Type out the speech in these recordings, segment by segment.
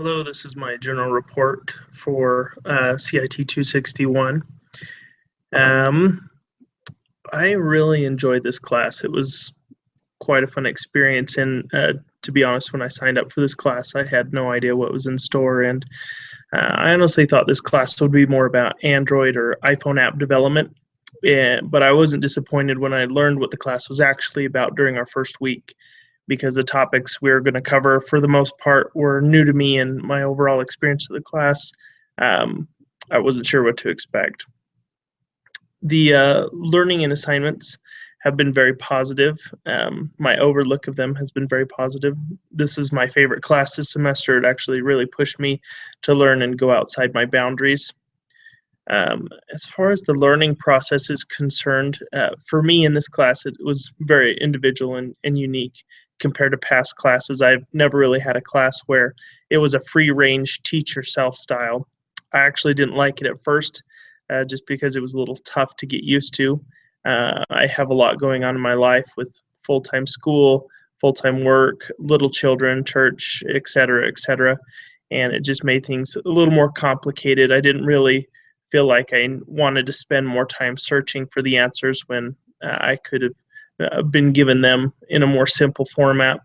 Hello, this is my journal report for CIT 261. Um, I really enjoyed this class. It was quite a fun experience, and to be honest, when I signed up for this class, I had no idea what was in store, and I honestly thought this class would be more about Android or iPhone app development, but I wasn't disappointed when I learned what the class was actually about during our first week, because the topics we were going to cover, for the most part, were new to me and my overall experience of the class. Um, I wasn't sure what to expect. The learning and assignments have been very positive. My overlook of them has been very positive. This is my favorite class this semester. It actually really pushed me to learn and go outside my boundaries. As far as the learning process is concerned, for me in this class, it was very individual and unique compared to past classes. I've never really had a class where it was a free range teach yourself style. I actually didn't like it at first, just because it was a little tough to get used to. I have a lot going on in my life with full-time school, full-time work, little children, church, et cetera, and it just made things a little more complicated. I didn't really feel like I wanted to spend more time searching for the answers when I could have been given them in a more simple format.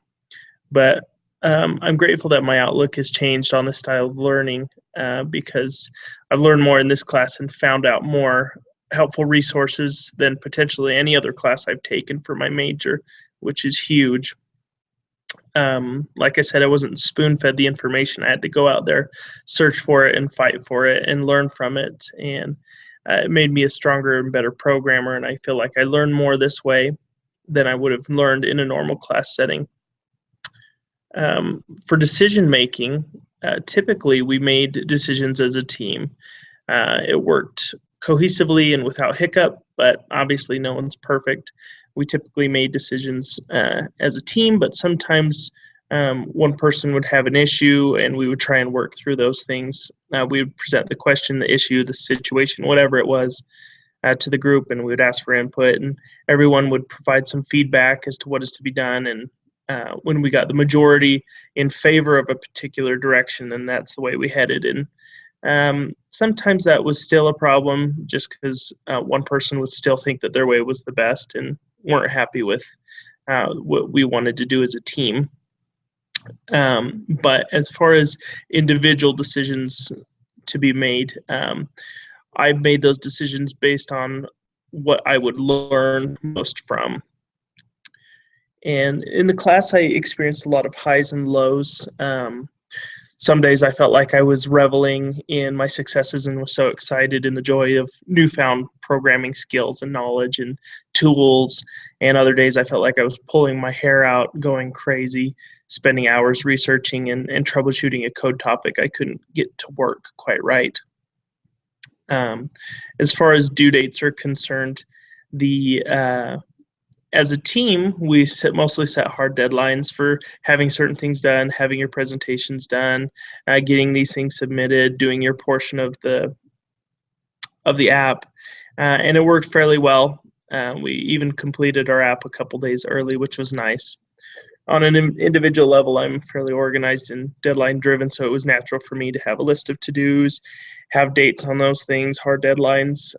But I'm grateful that my outlook has changed on this style of learning, because I've learned more in this class and found out more helpful resources than potentially any other class I've taken for my major, which is huge. Like I said, I wasn't spoon-fed the information. I had to go out there, search for it, and fight for it, and learn from it. And it made me a stronger and better programmer. And I feel like I learned more this way than I would have learned in a normal class setting. For decision making, typically we made decisions as a team. It worked cohesively and without hiccup, but obviously no one's perfect. We typically made decisions as a team, but sometimes one person would have an issue and we would try and work through those things. We would present the question, the issue, the situation, whatever it was, to the group, and we would ask for input, and everyone would provide some feedback as to what is to be done. And when we got the majority in favor of a particular direction, then that's the way we headed. And sometimes that was still a problem, just because one person would still think that their way was the best and weren't happy with what we wanted to do as a team. But as far as individual decisions to be made, I made those decisions based on what I would learn most from. And in the class, I experienced a lot of highs and lows. Some days I felt like I was reveling in my successes and was so excited in the joy of newfound programming skills and knowledge and tools. And other days I felt like I was pulling my hair out, going crazy, spending hours researching and troubleshooting a code topic I couldn't get to work quite right. As far as due dates are concerned, as a team, we mostly set hard deadlines for having certain things done, having your presentations done, getting these things submitted, doing your portion of the app, and it worked fairly well. We even completed our app a couple days early, which was nice. On an individual level, I'm fairly organized and deadline driven, so it was natural for me to have a list of to-dos, have dates on those things, hard deadlines,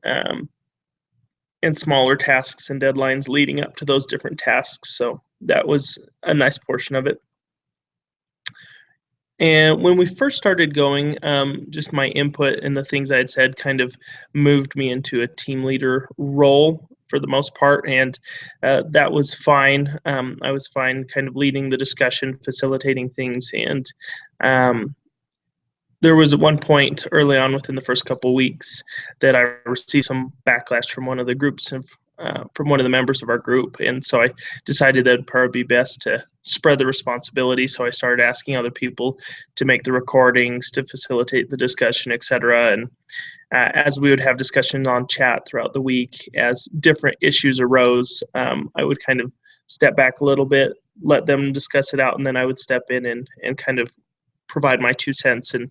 and smaller tasks and deadlines leading up to those different tasks. So that was a nice portion of it. And when we first started going, just my input and the things I had said kind of moved me into a team leader role for the most part, and that was fine. I was fine kind of leading the discussion, facilitating things, and there was at one point early on within the first couple of weeks that I received some backlash from one of the groups from one of the members of our group, and so I decided that it'd probably be best to spread the responsibility. So I started asking other people to make the recordings, to facilitate the discussion, etc. And as we would have discussion on chat throughout the week, as different issues arose, I would kind of step back a little bit, let them discuss it out, and then I would step in and kind of provide my 2 cents and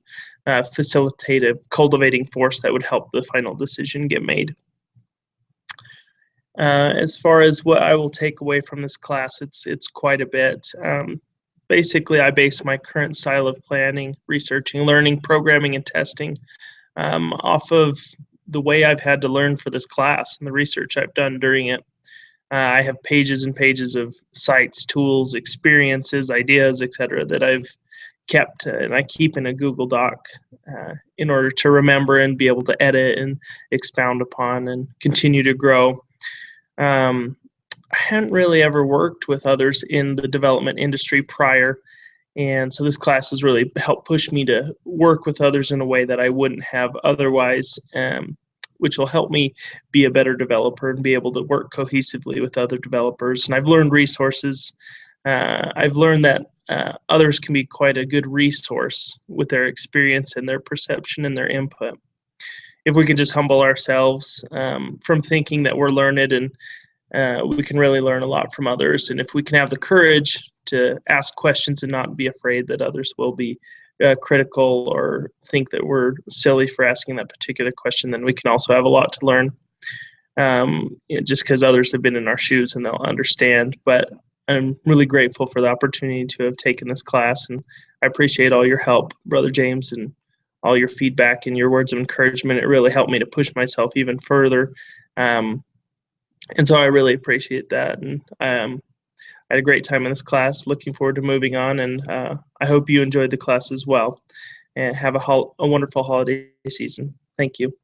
facilitate a cultivating force that would help the final decision get made. As far as what I will take away from this class, it's quite a bit. basically, I base my current style of planning, researching, learning, programming, and testing off of the way I've had to learn for this class and the research I've done during it. I have pages and pages of sites, tools, experiences, ideas, etc. that I've kept, and I keep in a Google Doc in order to remember and be able to edit and expound upon and continue to grow. I hadn't really ever worked with others in the development industry prior, and so this class has really helped push me to work with others in a way that I wouldn't have otherwise, which will help me be a better developer and be able to work cohesively with other developers. And I've learned resources. I've learned that others can be quite a good resource with their experience and their perception and their input. If we can just humble ourselves from thinking that we're learned, and we can really learn a lot from others. And if we can have the courage to ask questions and not be afraid that others will be critical or think that we're silly for asking that particular question, then we can also have a lot to learn, just because others have been in our shoes and they'll understand. But I'm really grateful for the opportunity to have taken this class, and I appreciate all your help, Brother James, and all your feedback and your words of encouragement. It really helped me to push myself even further. And so I really appreciate that. And I had a great time in this class, looking forward to moving on, and I hope you enjoyed the class as well. And have a wonderful holiday season. Thank you.